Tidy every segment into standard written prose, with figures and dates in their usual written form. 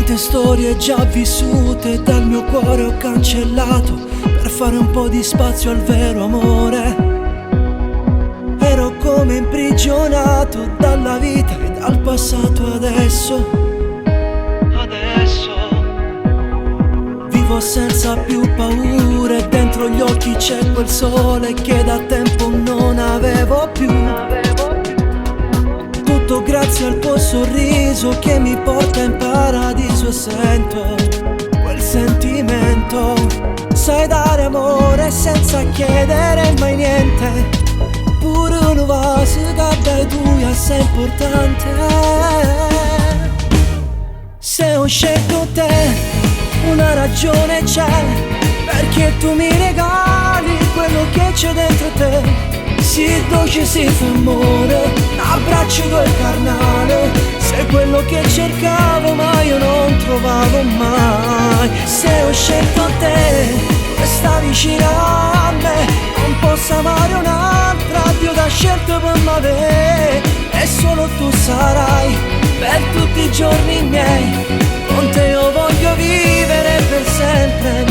Quante storie già vissute dal mio cuore ho cancellato per fare un po' di spazio al vero amore. Ero come imprigionato dalla vita e dal passato adesso. Vivo senza più paure, dentro gli occhi c'è quel sole che da tempo non avevo più. Tutto grazie al tuo sorriso che mi porta in paradiso e sento quel sentimento. Sai dare amore senza chiedere mai niente, pure una vase che dai tu è assai importante. Se ho scelto te una ragione c'è, perché tu mi regali quello che c'è dentro te. Si dolce si fa amore, abbraccio tuo il carnale. Sei quello che cercavo ma io non trovavo mai. Se ho scelto te, resta vicino a me. Non posso amare un'altra, Dio t'ha scelto per me. E solo tu sarai per tutti i giorni miei. Con te io voglio vivere per sempre,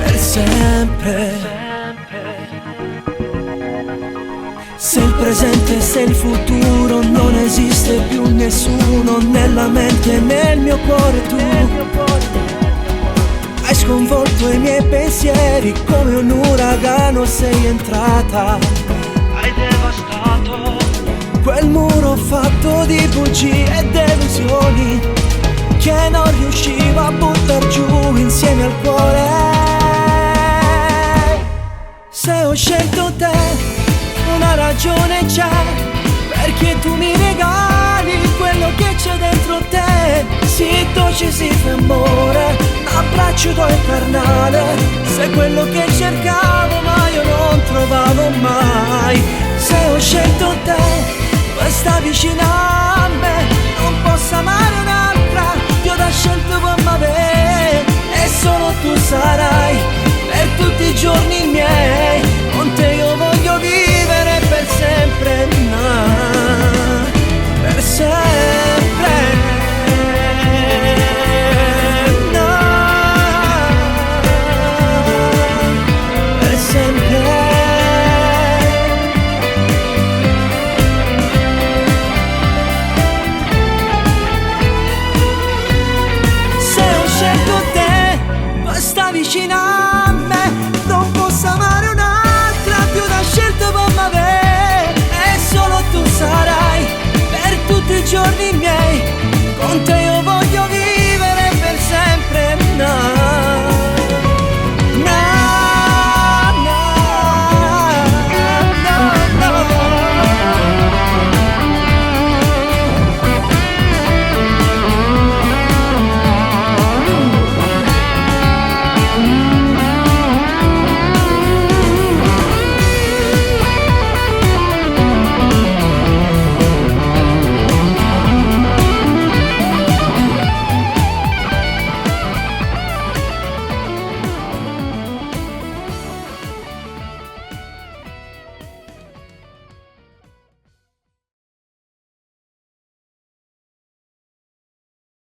per sempre. Se il presente e se il futuro non esiste più nessuno nella mente e nel mio cuore tu hai sconvolto i miei pensieri come un uragano sei entrata. Hai devastato quel muro fatto di bugie e delusioni che non riuscivo a buttar giù insieme al cuore. Se ho scelto te una ragione c'è, perché tu mi regali quello che c'è dentro te. Si dolce si fa amore, abbraccio tuo il carnale. Sei quello che cercavo ma io non trovavo mai. Se ho scelto te, resta vicino a me. Non posso amare un'altra, Dio t'ha scelto per me. E solo tu sarai